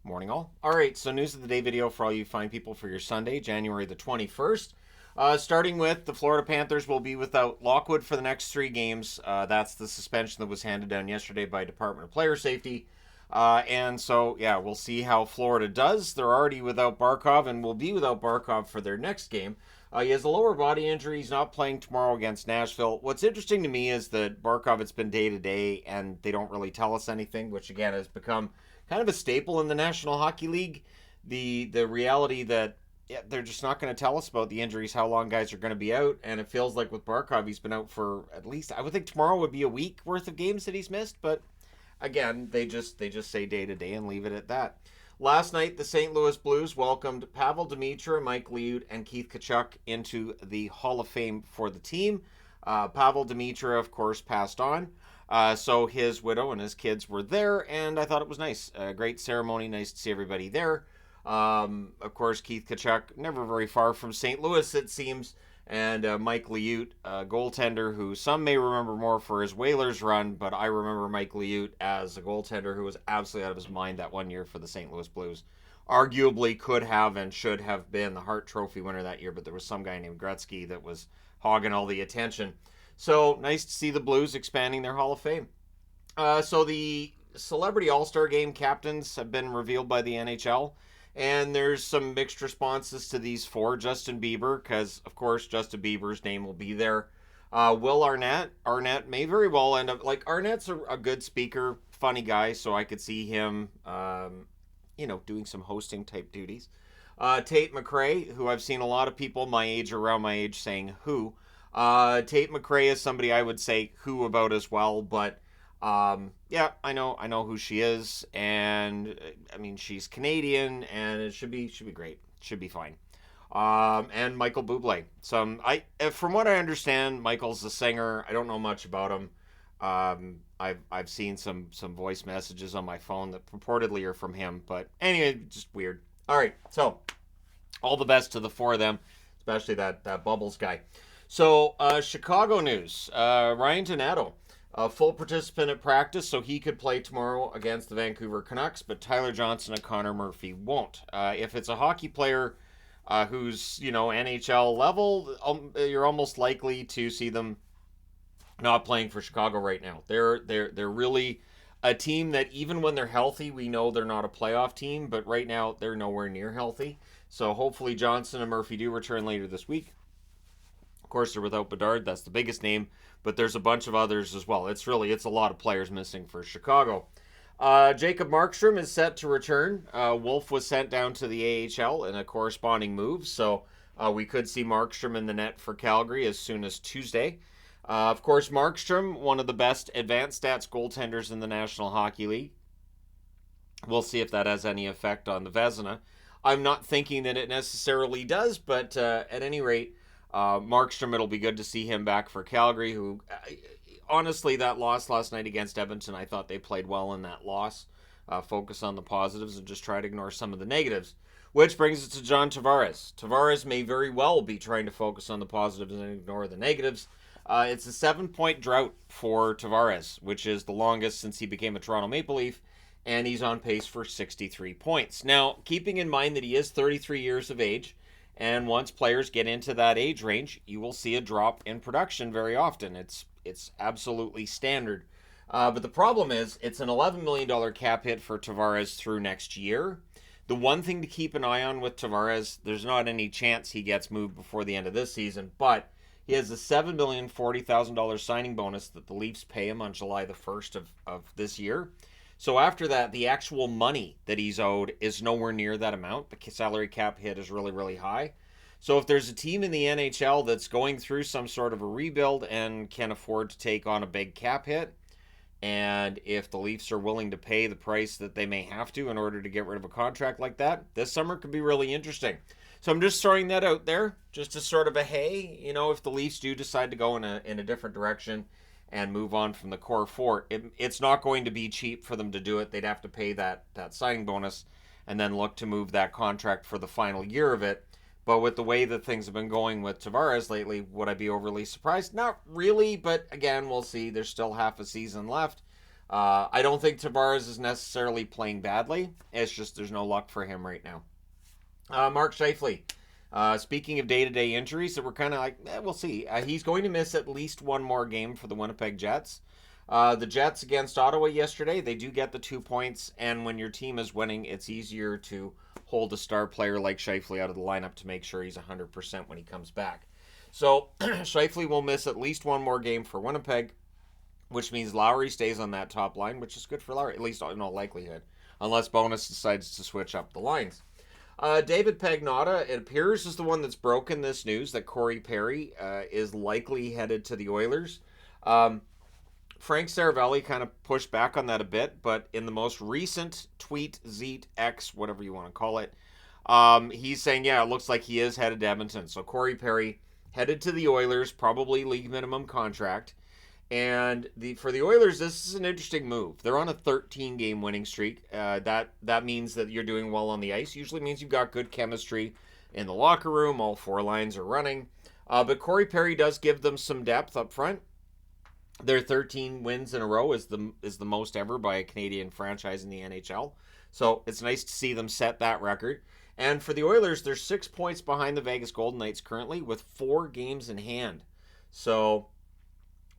Morning all. All right, so news of the day video for all you fine people for your Sunday, January the 21st. Starting with the Florida Panthers will be without Lockwood for the next 3 games. That's the suspension that was handed down yesterday by Department of Player Safety. And so, yeah, we'll see how Florida does. They're already without Barkov and will be without Barkov for their next game. He has a lower body injury. He's not playing tomorrow against Nashville. What's interesting to me is that Barkov, it's been day to day, and they don't really tell us anything, which again has become kind of a staple in the National Hockey League. The reality that they're just not going to tell us about the injuries, how long guys are going to be out, and it feels like with Barkov, he's been out for at least, I would think tomorrow would be a week worth of games that he's missed, but again, they just say day to day and leave it at that. Last night, the St. Louis Blues welcomed Pavel Demitra, Mike Liut, and Keith Tkachuk into the Hall of Fame for the team. Pavel Demitra, of course, passed on. So his widow and his kids were there, and I thought it was nice. A great ceremony, nice to see everybody there. Of course, Keith Tkachuk, never very far from St. Louis, it seems. And Mike Liut, a goaltender who some may remember more for his Whalers run, but I remember Mike Liut as a goaltender who was absolutely out of his mind that one year for the St. Louis Blues. Arguably could have and should have been the Hart Trophy winner that year, but there was some guy named Gretzky that was hogging all the attention. So nice to see the Blues expanding their Hall of Fame. So the Celebrity All-Star Game captains have been revealed by the NHL. And there's some mixed responses to these four. Justin Bieber, because, of course, Justin Bieber's name will be there. Will Arnett. Arnett may very well end up... Like, Arnett's a good speaker, funny guy, so I could see him, doing some hosting type duties. Tate McRae, who I've seen a lot of people my age or around my age saying who. Tate McRae is somebody I would say who about as well, but... yeah, I know who she is, and I mean she's Canadian, and it should be great, should be fine. And Michael Bublé. From what I understand, Michael's a singer. I don't know much about him. I've seen some voice messages on my phone that purportedly are from him, but anyway, just weird. All right, so all the best to the four of them, especially that Bubbles guy. So Chicago news. Ryan Donato. A full participant at practice, so he could play tomorrow against the Vancouver Canucks, but Tyler Johnson and Connor Murphy won't. If it's a hockey player who's, NHL level, you're almost likely to see them not playing for Chicago right now. They're really a team that even when they're healthy, we know they're not a playoff team, but right now they're nowhere near healthy. So hopefully Johnson and Murphy do return later this week. Of course, they're without Bedard. That's the biggest name, but there's a bunch of others as well. It's a lot of players missing for Chicago. Jacob Markstrom is set to return. Wolf was sent down to the AHL in a corresponding move, so we could see Markstrom in the net for Calgary as soon as Tuesday. Of course, Markstrom, one of the best advanced stats goaltenders in the National Hockey League. We'll see if that has any effect on the Vezina. I'm not thinking that it necessarily does, but at any rate, Markstrom, it'll be good to see him back for Calgary, who, honestly, that loss last night against Edmonton, I thought they played well in that loss. Focus on the positives and just try to ignore some of the negatives. Which brings us to John Tavares. Tavares may very well be trying to focus on the positives and ignore the negatives. It's a 7-point drought for Tavares, which is the longest since he became a Toronto Maple Leaf, and he's on pace for 63 points. Now, keeping in mind that he is 33 years of age, and once players get into that age range, you will see a drop in production very often. It's absolutely standard. But the problem is, it's an $11 million cap hit for Tavares through next year. The one thing to keep an eye on with Tavares, there's not any chance he gets moved before the end of this season, but he has a $7,040,000 signing bonus that the Leafs pay him on July the 1st of this year. So after that, the actual money that he's owed is nowhere near that amount. The salary cap hit is really, really high. So if there's a team in the NHL that's going through some sort of a rebuild and can afford to take on a big cap hit, and if the Leafs are willing to pay the price that they may have to in order to get rid of a contract like that, this summer could be really interesting. So I'm just throwing that out there, just as sort of a hey, if the Leafs do decide to go in a different direction and move on from the core four. It's not going to be cheap for them to do it. They'd have to pay that signing bonus and then look to move that contract for the final year of it. But with the way that things have been going with Tavares lately, would I be overly surprised? Not really, but again, we'll see. There's still half a season left. I don't think Tavares is necessarily playing badly. It's just there's no luck for him right now. Mark Scheifele. Speaking of day-to-day injuries that we're kind of like, we'll see. He's going to miss at least one more game for the Winnipeg Jets. The Jets against Ottawa yesterday, they do get the 2 points, and when your team is winning, it's easier to hold a star player like Scheifele out of the lineup to make sure he's 100% when he comes back. So Scheifele will miss at least one more game for Winnipeg, which means Lowry stays on that top line, which is good for Lowry, at least in all likelihood, unless Bonus decides to switch up the lines. David Pagnotta, it appears, is the one that's broken this news that Corey Perry is likely headed to the Oilers. Frank Saravelli kind of pushed back on that a bit, but in the most recent tweet, Zeet, X, whatever you want to call it, he's saying, yeah, it looks like he is headed to Edmonton. So Corey Perry headed to the Oilers, probably league minimum contract. And for the Oilers, this is an interesting move. They're on a 13-game winning streak. That means that you're doing well on the ice. Usually means you've got good chemistry in the locker room. All four lines are running. But Corey Perry does give them some depth up front. Their 13 wins in a row is the most ever by a Canadian franchise in the NHL. So it's nice to see them set that record. And for the Oilers, they're 6 points behind the Vegas Golden Knights currently with 4 games in hand. So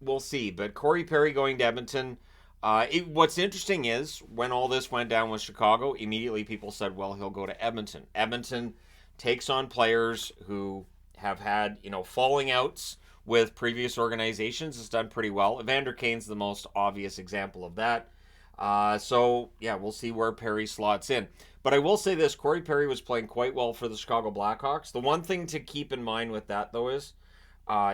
we'll see. But Corey Perry going to Edmonton. What's interesting is when all this went down with Chicago, immediately people said, well, he'll go to Edmonton. Edmonton takes on players who have had, falling outs with previous organizations. It's done pretty well. Evander Kane's the most obvious example of that. So, we'll see where Perry slots in. But I will say this, Corey Perry was playing quite well for the Chicago Blackhawks. The one thing to keep in mind with that, though, is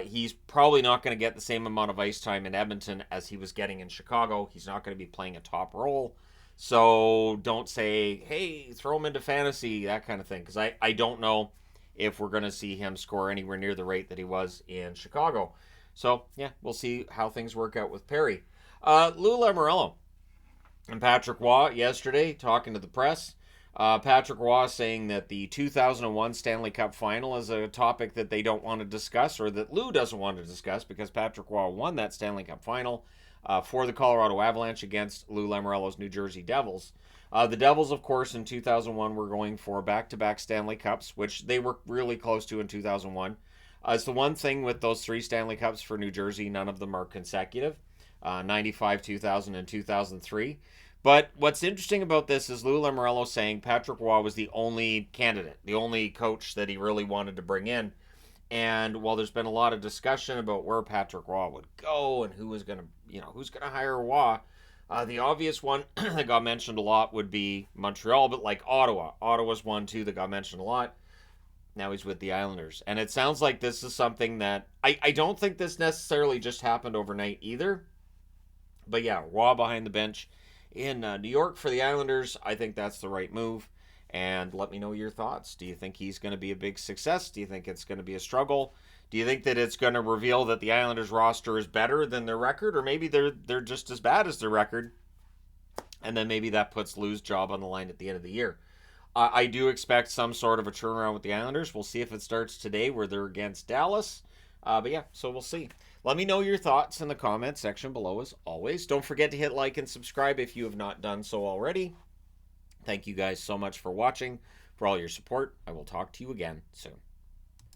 he's probably not going to get the same amount of ice time in Edmonton as he was getting in Chicago. He's not going to be playing a top role. So don't say, hey, throw him into fantasy, that kind of thing. Because I don't know if we're going to see him score anywhere near the rate that he was in Chicago. So, we'll see how things work out with Perry. Lou Lamoriello and Patrick Waugh yesterday talking to the press. Patrick Waugh saying that the 2001 Stanley Cup Final is a topic that they don't want to discuss, or that Lou doesn't want to discuss, because Patrick Waugh won that Stanley Cup Final for the Colorado Avalanche against Lou Lamoriello's New Jersey Devils. The Devils, of course, in 2001 were going for back-to-back Stanley Cups, which they were really close to in 2001. It's the one thing with those 3 Stanley Cups for New Jersey, none of them are consecutive, 95, 2000, and 2003. But what's interesting about this is Lou Lamoriello saying Patrick Waugh was the only candidate, the only coach that he really wanted to bring in. And while there's been a lot of discussion about where Patrick Waugh would go and who was going to, who's going to hire Waugh, the obvious one that got mentioned a lot would be Montreal, but like Ottawa. Ottawa's one, too, that got mentioned a lot. Now he's with the Islanders. And it sounds like this is something that I don't think this necessarily just happened overnight either. But Waugh behind the bench in New York for the Islanders. I think that's the right move. And let me know your thoughts. Do you think he's going to be a big success? Do you think it's going to be a struggle? Do you think that it's going to reveal that the Islanders roster is better than their record? Or maybe they're just as bad as their record? And then maybe that puts Lou's job on the line at the end of the year. I do expect some sort of a turnaround with the Islanders. We'll see if it starts today where they're against Dallas. So we'll see. Let me know your thoughts in the comments section below as always. Don't forget to hit like and subscribe if you have not done so already. Thank you guys so much for watching, for all your support. I will talk to you again soon.